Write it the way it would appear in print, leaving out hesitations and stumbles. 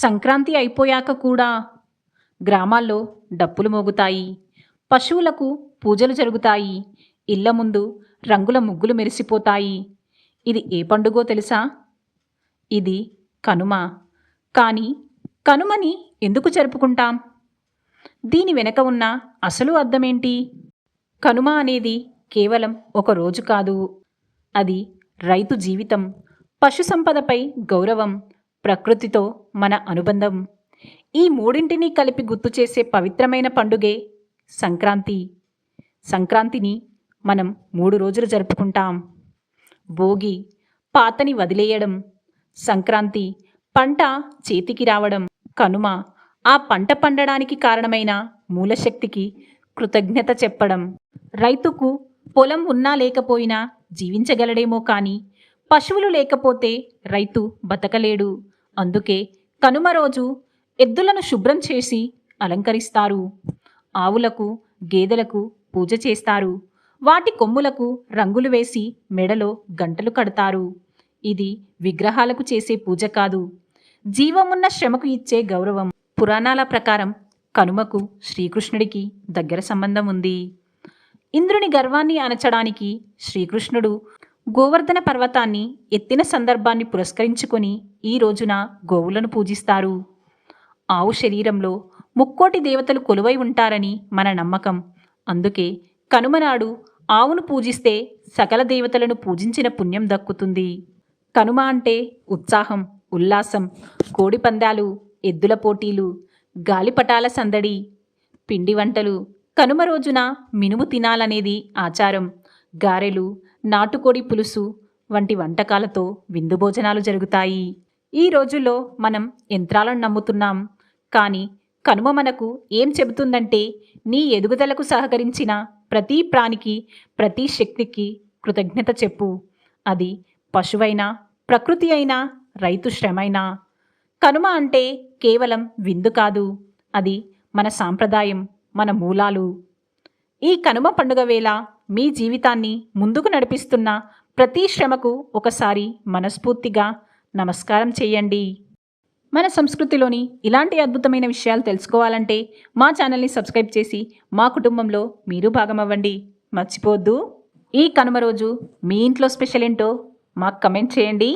సంక్రాంతి అయిపోయాక కూడా గ్రామాల్లో డప్పులు మోగుతాయి. పశువులకు పూజలు జరుగుతాయి. ఇళ్ల ముందు రంగుల ముగ్గులు మెరిసిపోతాయి. ఇది ఏ పండుగో తెలుసా? ఇది కనుమ. కానీ కనుమని ఎందుకు జరుపుకుంటాం? దీని వెనక ఉన్న అసలు అర్థమేంటి? కనుమ అనేది కేవలం ఒక రోజు కాదు. అది రైతు జీవితం, పశు సంపదపై గౌరవం, ప్రకృతితో మన అనుబంధం. ఈ మూడింటిని కలిపి గుర్తు చేసే పవిత్రమైన పండుగే సంక్రాంతి. సంక్రాంతిని మనం 3 రోజులు జరుపుకుంటాం. భోగి, పాతని వదిలేయడం. సంక్రాంతి, పంట చేతికి రావడం. కనుమ, ఆ పంట పండడానికి కారణమైన మూలశక్తికి కృతజ్ఞత చెప్పడం. రైతుకు పొలం ఉన్నా లేకపోయినా జీవించగలడేమో కానీ పశువులు లేకపోతే రైతు బతకలేడు. అందుకే కనుమ రోజు ఎద్దులను శుభ్రం చేసి అలంకరిస్తారు. ఆవులకు, గేదెలకు పూజ చేస్తారు. వాటి కొమ్ములకు రంగులు వేసి మెడలో గంటలు కడతారు. ఇది విగ్రహాలకు చేసే పూజ కాదు, జీవమున్న శ్రమకు ఇచ్చే గౌరవం. పురాణాల ప్రకారం కనుమకు శ్రీకృష్ణుడికి దగ్గర సంబంధం ఉంది. ఇంద్రుని గర్వాన్ని అణచడానికి శ్రీకృష్ణుడు గోవర్ధన పర్వతాన్ని ఎత్తిన సందర్భాన్ని పురస్కరించుకొని ఈ రోజున గోవులను పూజిస్తారు. ఆవు శరీరంలో 3,000,000 దేవతలు కొలువై ఉంటారని మన నమ్మకం. అందుకే కనుమనాడు ఆవును పూజిస్తే సకల దేవతలను పూజించిన పుణ్యం దక్కుతుంది. కనుమ అంటే ఉత్సాహం, ఉల్లాసం, కోడి పందాలు, ఎద్దుల పోటీలు, గాలిపటాల సందడి, పిండి వంటలు. కనుమ రోజున మినుము తినాలనేది ఆచారం. గారెలు, నాటుకోడి పులుసు వంటి వంటకాలతో విందు భోజనాలు జరుగుతాయి. ఈ రోజుల్లో మనం యంత్రాలను నమ్ముతున్నాం. కానీ కనుమ మనకు ఏం చెబుతుందంటే, నీ ఎదుగుదలకు సహకరించిన ప్రతి ప్రాణికి, ప్రతి శక్తికి కృతజ్ఞత చెప్పు. అది పశువైనా, ప్రకృతి అయినా, రైతు శ్రమైనా. కనుమ అంటే కేవలం విందు కాదు, అది మన సాంప్రదాయం, మన మూలాలు. ఈ కనుమ పండుగ వేళ మీ జీవితాన్ని ముందుకు నడిపిస్తున్న ప్రతి శ్రమకు ఒకసారి మనస్ఫూర్తిగా నమస్కారం చేయండి. మన సంస్కృతిలోని ఇలాంటి అద్భుతమైన విషయాలు తెలుసుకోవాలంటే మా ఛానల్ని సబ్స్క్రైబ్ చేసి మా కుటుంబంలో మీరు భాగమవ్వండి. మర్చిపోవద్దు. ఈ కనుమ రోజు మీ ఇంట్లో స్పెషల్ ఏంటో మాకు కమెంట్ చేయండి.